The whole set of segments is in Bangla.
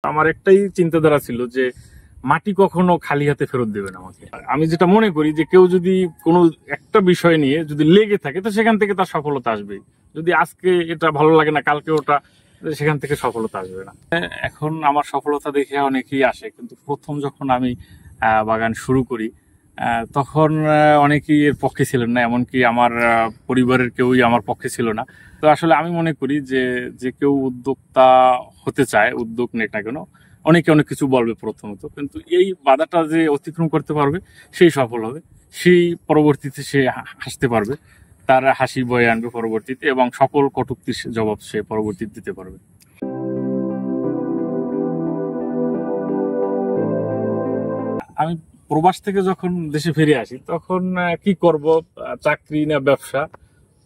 আমার একটাই চিন্তাধারা ছিল যে মাটি কখনো খালি হাতে ফেরত দেবে না আমাকে। আমি যেটা মনে করি যে কেউ যদি কোনো একটা বিষয় নিয়ে যদি লেগে থাকে তো সেখান থেকে তার সফলতা আসবে। যদি আজকে এটা ভালো লাগে না কালকে ওটা, সেখান থেকে সফলতা আসবে না। এখন আমার সফলতা দেখে অনেকেই আসে, কিন্তু প্রথম যখন আমি বাগান শুরু করি তখন অনেকেই এর পক্ষে ছিলেন না, এমনকি আমার পরিবারের কেউই আমার পক্ষে ছিল না। তো আসলে আমি মনে করি যে যে কেউ উদ্যোক্তা হতে চায়, উদ্যোগ নেক না কেন, অনেকে অনেক কিছু বলবে প্রথমত, কিন্তু এই বাধাটা যে অতিক্রম করতে পারবে সেই সফল হবে। সেই পরবর্তীতে সে হাসতে পারবে, তার হাসি বয়ে আনবে পরবর্তীতে, এবং সকল কটূক্তির জবাব সে পরবর্তীতে দিতে পারবে। আমি প্রবাস থেকে যখন দেশে ফিরে আসি তখন কি করব, চাকরি না ব্যবসা,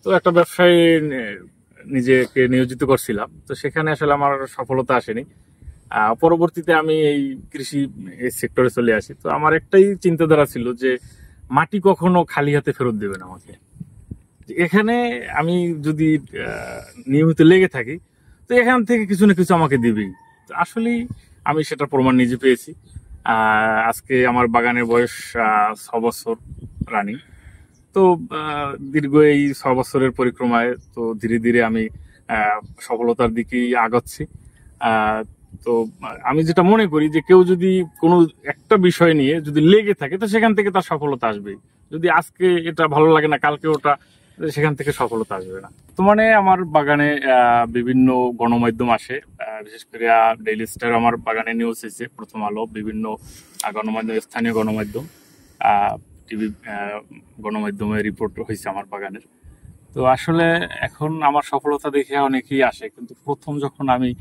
তো একটা ব্যবসায় নিজেকে নিয়োজিত করছিলাম। তো সেখানে আসলে আমার সফলতা আসেনি। পরবর্তীতে আমি এই কৃষি সেক্টরে চলে আসি। তো আমার একটাই চিন্তাধারা ছিল যে মাটি কখনো খালি হাতে ফেরত দেবে না আমাকে। এখানে আমি যদি নিয়মিত লেগে থাকি তো এখান থেকে কিছু না কিছু আমাকে দিবেই। তো আসলেই আমি সেটা প্রমাণ নিজে পেয়েছি। আজকে আমার বাগানের বয়স 6 বছর রানিং। তো দীর্ঘ এই 6 বছরের পরিক্রমায় তো ধীরে ধীরে আমি সফলতার দিকেই আগাচ্ছি। তো আমি যেটা মনে করি যে কেউ যদি কোনো একটা বিষয় নিয়ে যদি লেগে থাকে তো সেখান থেকে তার সফলতা আসবেই। যদি আজকে এটা ভালো লাগে না কালকে ওটা, সেখান থেকে সফলতা আসবে না। বর্তমানে আমার বাগানে বিভিন্ন গণমাধ্যম আসে, বিশেষ করে ডেইলি স্টার আমার বাগানে নিউজ এসেছে, প্রথম আলো, বিভিন্ন গণমাধ্যম, স্থানীয় গণমাধ্যম, টিভি গণমাধ্যমে রিপোর্ট হয়েছে আমার বাগানের। তো আসলে এখন আমার সফলতা দেখে অনেকেই আসে, কিন্তু প্রথম যখন আমি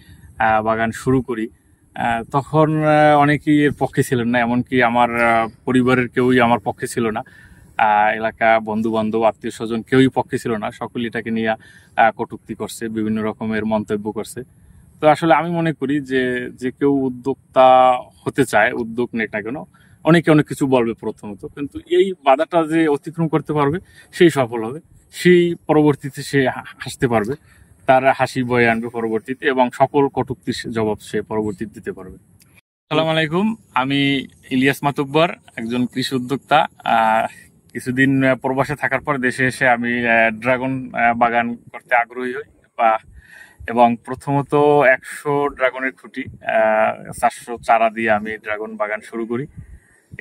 বাগান শুরু করি তখন অনেকেই এর পক্ষে ছিলেন না, এমনকি আমার পরিবারের কেউই আমার পক্ষে ছিল না। এলাকা, বন্ধু বান্ধব, আত্মীয় স্বজন কেউই পক্ষে ছিল না, সকলে এটাকে নিয়ে কটূক্তি করছে, বিভিন্ন রকমের মন্তব্য করছে। তো আসলে আমি মনে করি যে যে কেউ উদ্যোক্তা হতে চায়, উদ্যোগ নেক না কেন, অনেকে অনেক কিছু বলবে প্রথমত, কিন্তু এই বাধাটা যে অতিক্রম করতে পারবে সেই সফল হবে। সেই পরবর্তীতে সে হাসতে পারবে, তার হাসি বয়ে আনবে পরবর্তীতে, এবং সকল কটূক্তির জবাব সে পরবর্তীতে দিতে পারবে। আসসালামু আলাইকুম, আমি ইলিয়াস মাতুব্বর, একজন কৃষি উদ্যোক্তা। কিছুদিন প্রবাসে থাকার পর দেশে এসে আমি ড্রাগন বাগান করতে আগ্রহী হই, এবং প্রথমত 100 ড্রাগনের খুঁটি, 400 চারা দিয়ে আমি ড্রাগন বাগান শুরু করি।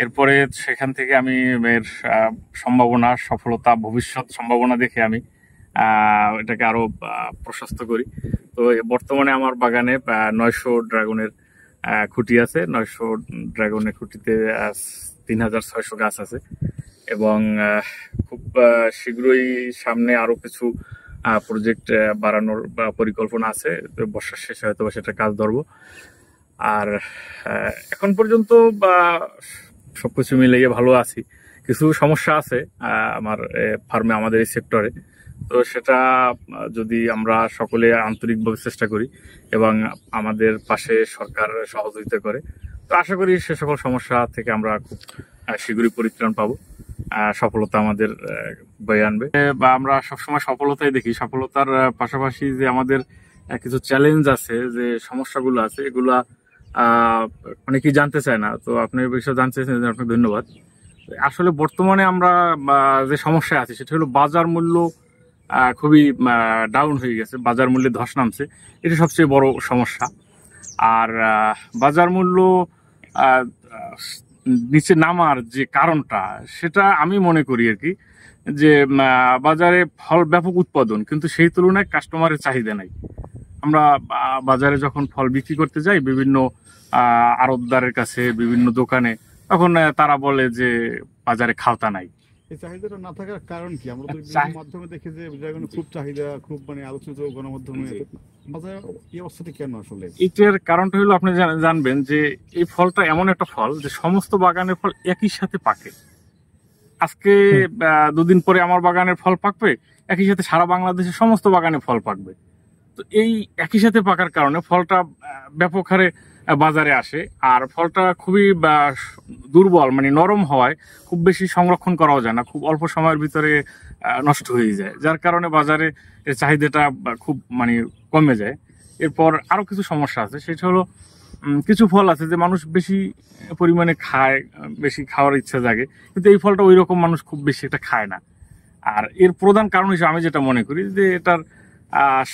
এরপরে সেখান থেকে আমি এর সম্ভাবনা, সফলতা, ভবিষ্যৎ সম্ভাবনা দেখে আমি এটাকে আরো প্রশস্ত করি। তো বর্তমানে আমার বাগানে 900 ড্রাগনের খুঁটি আছে। 900 ড্রাগনের খুঁটিতে 3600 গাছ আছে, এবং খুব শীঘ্রই সামনে আরো কিছু প্রজেক্ট বাড়ানোর পরিকল্পনা আছে। বর্ষার শেষে হয়তো সেটা কাজ ধরবো। আর এখন পর্যন্ত সবকিছু মিলিয়ে ভালো আছি। কিছু সমস্যা আছে আমার ফার্মে, আমাদের এই সেক্টরে। তো সেটা যদি আমরা সকলে আন্তরিকভাবে চেষ্টা করি এবং আমাদের পাশে সরকার সহযোগিতা করে, তো আশা করি সে সকল সমস্যা থেকে আমরা খুব শীঘ্রই পরিত্রাণ পাবো, সফলতা আমাদের বয়ে আনবে। বা আমরা সবসময় সফলতাই দেখি, সফলতার পাশাপাশি যে আমাদের কিছু চ্যালেঞ্জ আছে, যে সমস্যাগুলো আছে, এগুলা অনেকেই জানতে চায় না। তো আপনি এই বিষয়ে জানতে চাইছেন, আপনাকে ধন্যবাদ। আসলে বর্তমানে আমরা যে সমস্যায় আছি সেটা হলো বাজার মূল্য খুবই ডাউন হয়ে গেছে, বাজার মূল্যে ধস নামছে, এটা সবচেয়ে বড় সমস্যা। আর বাজার মূল্য নিচে নামার যে কারণটা, সেটা আমি মনে করি আর কি, যে বাজারে ফল ব্যাপক উৎপাদন, কিন্তু সেই তুলনায় কাস্টমারের চাহিদা নাই। আমরা বাজারে যখন ফল বিক্রি করতে যাই বিভিন্ন আড়তদারের কাছে, বিভিন্ন দোকানে, তখন তারা বলে যে বাজারে খাওতা নাই। এই চাহিদাটা না থাকার কারণ কি? আমরা তো বিভিন্ন মাধ্যমে দেখি যে ড্রাগনের খুব চাহিদা, খুব আলোচিত গণমাধ্যমে। বাজারে এই অবস্থাটা কেন আসলে? এটার কারণটা হলো, আপনি জানবেন যে এই ফলটা এমন একটা ফল যে সমস্ত বাগানের ফল একই সাথে পাকে। আজকে দুদিন পরে আমার বাগানের ফল পাকবে, একই সাথে সারা বাংলাদেশের সমস্ত বাগানে ফল পাকবে। তো এই একই সাথে পাকার কারণে ফলটা ব্যাপক হারে বাজারে আসে। আর ফলটা খুবই দুর্বল, নরম হওয়ায় খুব বেশি সংরক্ষণ করাও যায় না, খুব অল্প সময়ের ভিতরে নষ্ট হয়ে যায়, যার কারণে বাজারে এর চাহিদাটা খুব কমে যায়। এরপর আরো কিছু সমস্যা আছে, সেটা হলো কিছু ফল আছে যে মানুষ বেশি পরিমাণে খায়, বেশি খাওয়ার ইচ্ছা জাগে, কিন্তু এই ফলটা ওই রকম মানুষ খুব বেশি একটা খায় না। আর এর প্রধান কারণ হিসেবে আমি যেটা মনে করি যে এটার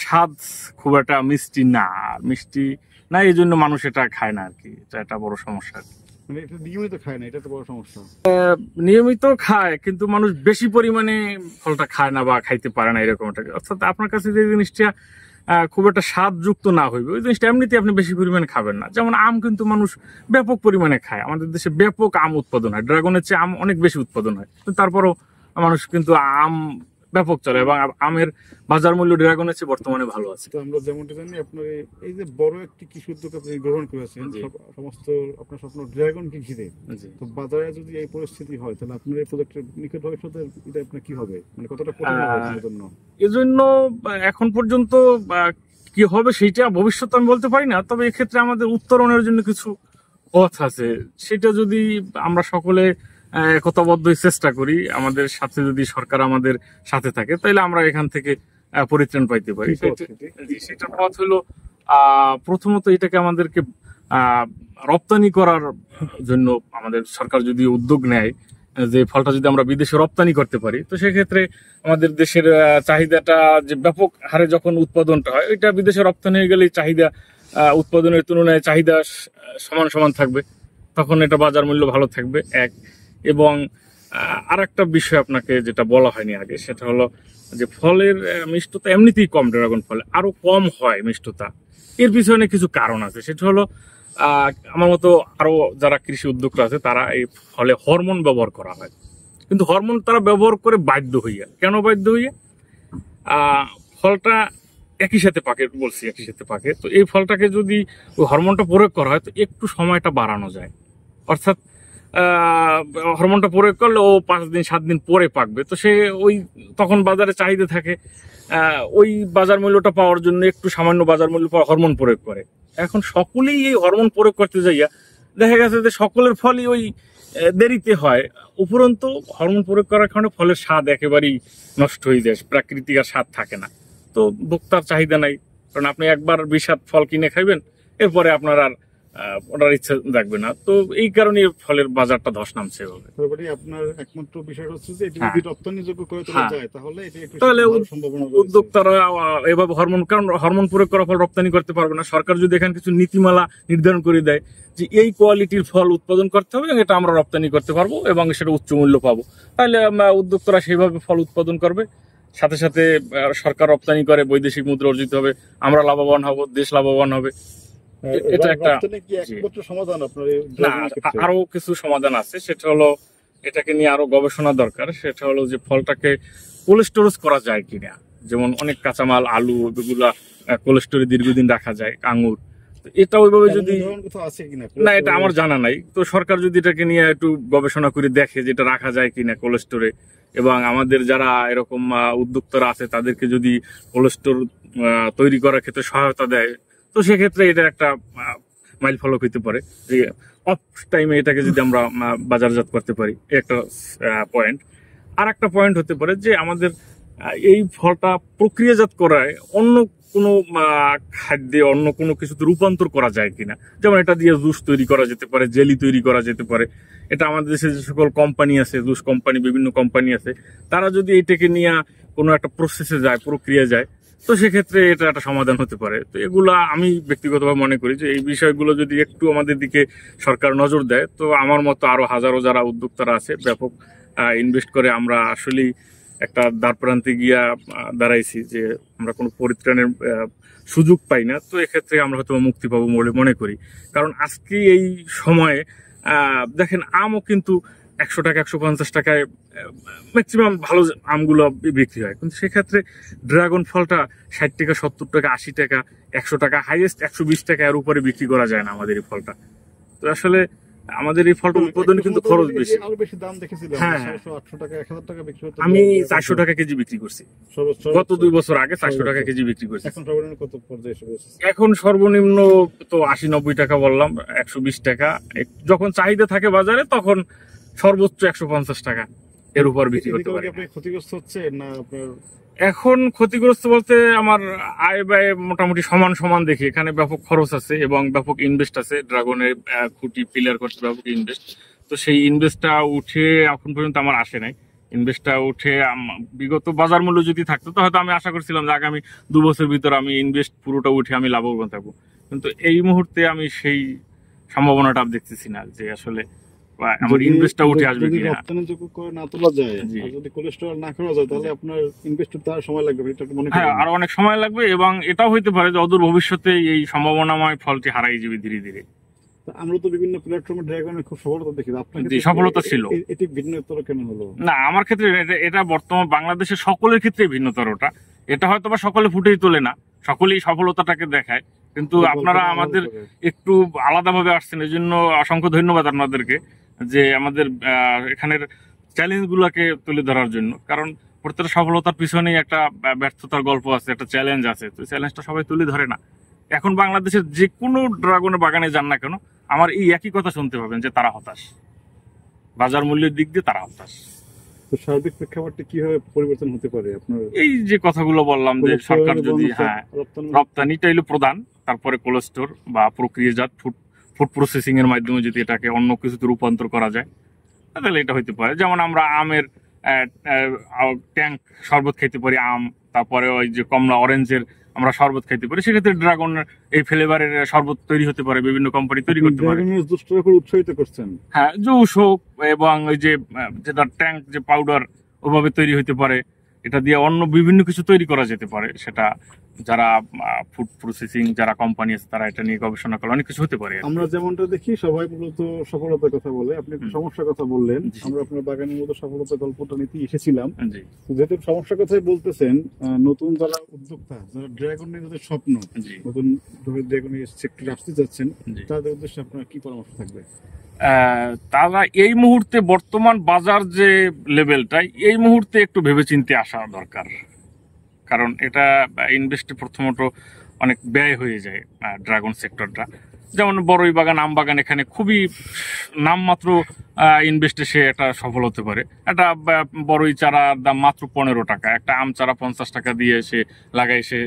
স্বাদ খুব একটা মিষ্টি না, আর মিষ্টি না এই জন্য মানুষ এটা খায় না আর কি। এটা একটা বড় সমস্যা। মানে এটা নিয়মিত খায় না, এটা তো বড় সমস্যা। নিয়মিত খায় কিন্তু মানুষ বেশি পরিমাণে ফলটা খায় না বা খাইতে পারে না এরকম একটা। অর্থাৎ আপনার কাছে যে জিনিসটা খুব একটা স্বাদযুক্ত না হইবে ওই জিনিসটা এমনিতে আপনি বেশি পরিমাণে খাবেন না। যেমন আম কিন্তু মানুষ ব্যাপক পরিমাণে খায়, আমাদের দেশে ব্যাপক আম উৎপাদন হয়, ড্রাগনের চেয়ে আম অনেক বেশি উৎপাদন হয়, কিন্তু তারপরও মানুষ কিন্তু আম ব্যাপক চলে এবং আমের বাজার মূল্য ড্রাগনের চেয়ে বর্তমানে ভালো আছে। তো আমরা যেমনটা জানি আপনার এই যে বড় একটি কৃষি উদ্যোগ আপনি গ্রহণ করেছেন, জি। সমস্ত আপনার স্বপ্ন ড্রাগনকে ঘিরে, জি। তো বাজারে যদি এই পরিস্থিতি হয় তাহলে আপনার এই প্রজেক্টের নিকট ভবিষ্যতে এটা আপনার কি হবে, মানে কতটা কঠিন হবে আপনার জন্য? এজন্য এখন পর্যন্ত কি হবে সেইটা ভবিষ্যৎ আমি বলতে পারি না, তবে এক্ষেত্রে আমাদের উত্তরণের জন্য কিছু পথ আছে। সেটা যদি আমরা সকলে একতাবদ্ধ চেষ্টা করি, আমাদের সাথে যদি সরকার আমাদের সাথে থাকে, তাহলে আমরা এখান থেকে পরিত্রাণ পাইতে পারি। সেটা পথ হলো প্রথমত এটাকে আমাদেরকে রপ্তানি করার জন্য আমাদের সরকার যদি উদ্যোগ নেয় যে ফলটা যদি আমরা বিদেশে রপ্তানি করতে পারি, তো সেক্ষেত্রে আমাদের দেশের চাহিদাটা যে ব্যাপক হারে যখন উৎপাদনটা হয় ওইটা বিদেশে রপ্তানি হয়ে গেলে চাহিদা উৎপাদনের তুলনায় চাহিদা সমান সমান থাকবে, তখন এটা বাজার মূল্য ভালো থাকবে এক। এবং আর একটা বিষয় আপনাকে যেটা বলা হয়নি আগে, সেটা হলো যে ফলের মিষ্টতা এমনিতেই কম, ড্রাগন ফলে আরো কম হয় মিষ্টতা। এর পিছনে কিছু কারণ আছে, সেটা হলো আমার মতো আরো যারা কৃষি উদ্যোক্তা আছে তারা এই ফলে হরমোন ব্যবহার করা হয়, কিন্তু হরমোন তারা ব্যবহার করে বাধ্য হইয়া। কেন বাধ্য হইয়া? ফলটা একই সাথে পাকে, বলছি একই সাথে পাকে, তো এই ফলটাকে যদি ওই হরমোনটা প্রয়োগ করা হয় তো একটু সময়টা বাড়ানো যায়। অর্থাৎ হরমোনটা প্রয়োগ করলে ও 5 দিন 7 দিন পরে পাকবে, তো সে ওই তখন বাজারে চাহিদা থাকে, ওই বাজার মূল্যটা পাওয়ার জন্য একটু সামান্য বাজার মূল্য পাওয়া হরমোন প্রয়োগ করে। এখন সকলেই এই হরমোন প্রয়োগ করতে যাইয়া দেখা গেছে যে সকলের ফলই ওই দেরিতে হয়। উপরন্তু হরমোন প্রয়োগ করার কারণে ফলের স্বাদ একেবারেই নষ্ট হয়ে যায়, প্রাকৃতিক আর স্বাদ থাকে না। তো ভোক্তার চাহিদা নাই, কারণ আপনি একবার বিষাদ ফল কিনে খাইবেন, এরপরে আপনার আর ওটার ইচ্ছা থাকবে না। তো এই কারণে ফলের বাজারটা ধস নামছে এভাবে। আপনার একমাত্র বিষয় হচ্ছে যে এটা যদি রপ্তানিযোগ্য করে তোলা যায় তাহলে এটা একটু সম্ভাবনা উদ্যোক্তারা এভাবে কারণ হরমোন প্রয়োগ করা ফল রপ্তানি করতে পারবে না। সরকার যদি এখানে কিছু নীতিমালা নির্ধারণ করে দেয় যে এই কোয়ালিটির ফল উৎপাদন করতে হবে, এটা আমরা রপ্তানি করতে পারবো এবং সেটা উচ্চ মূল্য পাবো, তাহলে উদ্যোক্তারা সেইভাবে ফল উৎপাদন করবে, সাথে সাথে সরকার রপ্তানি করে বৈদেশিক মুদ্রা অর্জিত হবে, আমরা লাভবান হব, দেশ লাভবান হবে। এটা একটা সমাধান। আপনার না, আরো কিছু সমাধান আছে, সেটা হলো এটাকে নিয়ে আরো গবেষণা দরকার। সেটা হলো যে ফলটাকে কোল্ড স্টোরেজ করা যায় কিনা, যেমন অনেক কাঁচামাল আলু এগুলা কোল্ড স্টোরে দীর্ঘদিন রাখা যায়, আঙ্গুর, এটা ওইভাবে যদি না, এটা আমার জানা নাই। তো সরকার যদি এটাকে নিয়ে একটু গবেষণা করে দেখে যে এটা রাখা যায় কিনা কোল্ড স্টোরে, এবং আমাদের যারা এরকম উদ্যোক্তারা আছে তাদেরকে যদি কোল্ড স্টোর তৈরি করার ক্ষেত্রে সহায়তা দেয়, তো সেক্ষেত্রে এটা একটা মাইল ফলক হইতে পারে যে অফ টাইমে এটাকে যদি আমরা বাজারজাত করতে পারি, একটা পয়েন্ট। আর একটা পয়েন্ট হতে পারে যে আমাদের এই ফলটা প্রক্রিয়াজাত করায় অন্য কোনো খাদ্যে, অন্য কোনো কিছুতে রূপান্তর করা যায় কিনা, যেমন এটা দিয়ে জুস তৈরি করা যেতে পারে, জেলি তৈরি করা যেতে পারে। এটা আমাদের দেশে যে সকল কোম্পানি আছে, জুস কোম্পানি, বিভিন্ন কোম্পানি আছে, তারা যদি এটাকে নিয়ে কোনো একটা প্রসেসে যায়, প্রক্রিয়া যায়, তো সেক্ষেত্রে এটা একটা সমাধান হতে পারে। তো এগুলা আমি ব্যক্তিগতভাবে মনে করি যে এই বিষয়গুলো যদি একটু আমাদের দিকে সরকার নজর দেয়, তো আমার মতো আরো হাজারো যারা উদ্যোক্তারা আছে ব্যাপক ইনভেস্ট করে আমরা আসলেই একটা দ্বারপ্রান্তে গিয়া দাঁড়াইছি যে আমরা কোনো পরিত্রাণের সুযোগ পাই না, তো এক্ষেত্রে আমরা হয়তো মুক্তি পাবো বলে মনে করি। কারণ আজকে এই সময়ে দেখেন আমও কিন্তু 100 টাকা 150 টাকায় ম্যাক্সিমাম ভালো আমগুলো বিক্রি হয়, কিন্তু সেক্ষেত্রে ড্রাগন ফলটা 60 টাকা 70 টাকা 80 টাকা 100 টাকা, হাইয়েস্ট 120 টাকা এর উপরে বিক্রি করা যায় না আমাদের এই ফলটা। তো আসলে আমাদের এই ফলটা উৎপাদনে কিন্তু খরচ বেশি। হ্যাঁ, আমি 400 টাকা কেজি বিক্রি করছি গত 2 বছর আগে, 400 টাকা কেজি বিক্রি করছি। এখন সর্বনিম্ন তো 80-90 টাকা বললাম, 120 টাকা। যখন চাহিদা থাকে বাজারে তখন সর্বোচ্চ 150 টাকা এর উপর বিক্রি করতে পারি। ক্ষতিগ্রস্ত হচ্ছে না আপনার এখন ক্ষতিগ্রস্ত বলতে আমার আয় ব্যয় মোটামুটি সমান সমান দেখি। এখানে ব্যাপক খরচ আছে এবং ব্যাপক ইনভেস্ট আছে, ড্রাগনের খুঁটি পিলার করতে ব্যাপক ইনভেস্ট। তো সেই ইনভেস্টটা উঠে এখন পর্যন্ত আমার আসে নাই। ইনভেস্টটা উঠে বিগত বাজার মূল্য যদি থাকতো তো হয়তো আমি আশা করছিলাম যে আগামী 2 বছর ভিতর আমি ইনভেস্ট পুরোটা উঠে আমি লাভবান থাকবো, কিন্তু এই মুহূর্তে আমি সেই সম্ভাবনাটা দেখতেছি না যে আসলে আমার ইনভেস্টটা উঠে আসবে যদি কিনা। রপ্তানিযোগ্য করে না তোলা যায় জি। আর যদি কোলেস্টেরল না করা যায় তাহলে আপনার ইনভেস্ট তার সময় লাগবে, এটা মনে হ্যাঁ, করেন? আরো অনেক সময় লাগবে এবং এটাও হইতে পারে যে অদূর ভবিষ্যতে এই সম্ভাবনাময় ফলটি হারাই যাবে ধীরে ধীরে। তা আমরা তো বিভিন্ন প্ল্যাটফর্মে ড্রাগনের খুব সফলতা দেখি, আপনার জি, ক্ষেত্রে সফলতা ছিল। এটি ভিন্নতর কেন হলো? না, আমার ক্ষেত্রে এটা বর্তমান বাংলাদেশের সকলের ক্ষেত্রে ভিন্নতরটা। এটা হয়তো বা সকলে ফুটেই তোলে না, সকলেই সফলতাটাকে দেখায়, কিন্তু আপনারা আমাদের একটু আলাদাভাবে আসছেন, এই জন্য অসংখ্য ধন্যবাদ আপনাদেরকে যে আমাদের এখানের চ্যালেঞ্জ গুলাকে তুলে ধরার জন্য। কারণ প্রত্যেকটা সফলতার পিছনেই একটা ব্যর্থতার গল্প আছে, একটা চ্যালেঞ্জ আছে। তো চ্যালেঞ্জটা সবাই তুলে ধরে না। এখন বাংলাদেশের যে কোনো ড্রাগনের বাগানে যান না কেন, আমার এই একই কথা শুনতে পাবেন যে তারা হতাশ, বাজার মূল্যের দিক দিয়ে তারা হতাশ। তো সার্বিক প্রেক্ষাপটে কিভাবে পরিবর্তন হতে পারে আপনার? এই যে কথাগুলো বললাম যে সরকার যদি রপ্তানিটা হলো প্রধান, তারপরে কোল্ড স্টোর বা প্রক্রিয়াজাত ফুড প্রসেসিং এর মাধ্যমে যদি এটাকে অন্য কিছুতে রূপান্তর করা যায় তাহলে এটা হইতে পারে। যেমন আমরা আমের ট্যাঙ্ক শরবত খাইতে পারি, আম, তারপরে ওই যে কমলা অরেঞ্জের আমরা শরবত খাইতে পারি, সেক্ষেত্রে ড্রাগন এই ফ্লেভারের শরবত তৈরি হতে পারে, বিভিন্ন কোম্পানি তৈরি করতে পারে। উৎসাহিত করছেন? হ্যাঁ, জুস হোক এবং ওই যে যেটা ট্যাঙ্ক যে পাউডার ওভাবে তৈরি হতে পারে, এটা দিয়ে অন্য বিভিন্ন কিছু তৈরি করা যেতে পারে। সেটা যারা ফুড প্রসেসিং যারা কোম্পানি আছে তারা এটা নিয়ে গবেষণা করে অনেক কিছু হতে পারে। আমরা যেমনটা দেখি সবাই মূলত সফলতার কথা বলে, আপনি সমস্যার কথা বললেন। আমরা আপনার বাগানের মতো সফলতার গল্পটা নিতে এসেছিলাম। যেহেতু সমস্যার কথাই বলতেছেন, নতুন যারা উদ্যোক্তা, যারা ড্রাগন নিয়ে যাদের স্বপ্ন, নতুন ড্রাগন সেক্টরে আসতে যাচ্ছেন, তাদের উদ্দেশ্যে আপনার কি পরামর্শ থাকবে? তারা এই মুহূর্তে বর্তমান বাজার যে লেভেলটা, এই মুহূর্তে একটু ভেবেচিন্তে আসা দরকার। কারণ এটা ইনভেস্টে প্রথমত অনেক ব্যয় হয়ে যায় ড্রাগন সেক্টরটা। যেমন বড়ই বাগান, আম বাগান, এখানে খুবই নামমাত্র ইনভেস্টে সে একটা সফল হতে পারে। একটা বড়ই চারার দাম মাত্র 15 টাকা, একটা আম চারা 50 টাকা দিয়ে সে লাগাই সে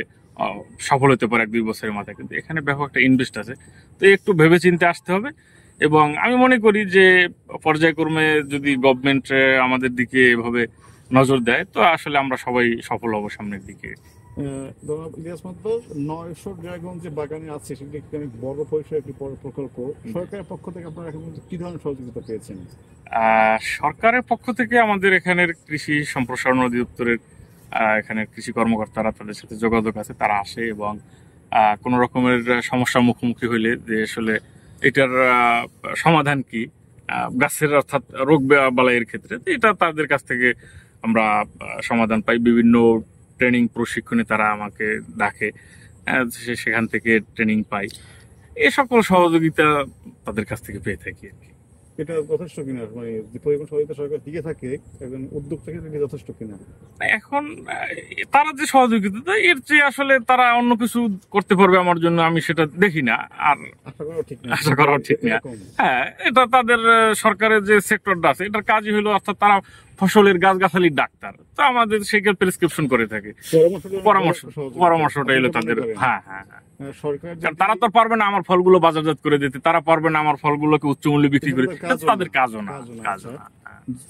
সফল হতে পারে 1-2 বছরের মাথায়। কিন্তু এখানে ব্যাপক একটা ইনভেস্ট আছে, তো একটু ভেবেচিন্তে আসতে হবে। এবং আমি মনে করি যে পর্যায়ক্রমে যদি গভর্নমেন্ট আমাদের দিকে এভাবে নজর দেয় তো আসলে আমরা সবাই সফল হব সামনের দিকে। ইলিয়াস মাহমুদ, 900 ড্রাগন যে বাগানে আছে সেটা একটি অনেক বড় পরিসরের একটি প্রকল্প। সরকারের পক্ষ থেকে আপনারা এখন কি ধরনের সহযোগিতা পেয়েছেন? সরকারের পক্ষ থেকে আমাদের এখানের কৃষি সম্প্রসারণ অধিদপ্তরের এখানে কৃষি কর্মকর্তারা, তাদের সাথে যোগাযোগ আছে, তারা আসে এবং কোনো রকমের সমস্যার মুখোমুখি হইলে যে আসলে এটার সমাধান কি গাছের অর্থাৎ রোগ বালাইয়ের ক্ষেত্রে, এটা তাদের কাছ থেকে আমরা সমাধান পাই। বিভিন্ন ট্রেনিং প্রশিক্ষণে তারা আমাকে ডাকে, সেখান থেকে ট্রেনিং পাই। এ সকল সহযোগিতা তাদের কাছ থেকে পেয়ে থাকি আর কি। এটা যথেষ্ট কিনা, মানে পরিবহন সহযোগিতা সরকার দিকে থাকে, একজন উদ্যোক্তা ক্ষেত্রে যথেষ্ট কিনা? এখন তারা যে সহযোগিতা দেয় এর চেয়ে আসলে তারা অন্য কিছু করতে পারবে আমার জন্য, আমি সেটা দেখি না, আর আশা করাও ঠিক না। হ্যাঁ, এটা তাদের সরকারের যে সেক্টরটা আছে এটার কাজই হলো, অর্থাৎ তারা ফসলের গাছগাছালির ডাক্তার, তো আমাদের সেগুলো প্রেসক্রিপশন করে থাকে, পরামর্শটা এলো তাদের। হ্যাঁ হ্যাঁ হ্যাঁ, সরকার তারা তো পারবে না আমার ফলগুলো বাজারজাত করে দিতে, তারা পারবে না আমার ফলগুলোকে উচ্চ মূল্যে বিক্রি করে, তাদের কাজও না।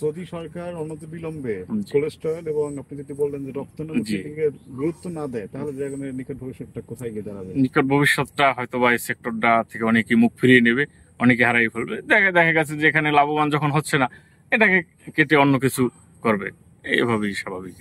যদি সরকার অনতিবিলম্বে কোলেস্টেরল এবং আপনি যদি বললেন যে রপ্তানির দিকে গুরুত্ব না দেয় তাহলে ড্রাগনের নিকট ভবিষ্যৎটা কোথায় গিয়ে দাঁড়াবে? নিকট ভবিষ্যৎটা হয়তো বা এই সেক্টরটা থেকে অনেকে মুখ ফিরিয়ে নেবে, অনেকে হারাই ফেলবে। দেখা গেছে যে এখানে লাভবান যখন হচ্ছে না, এটাকে কেটে অন্য কিছু করবে, এইভাবেই স্বাভাবিক।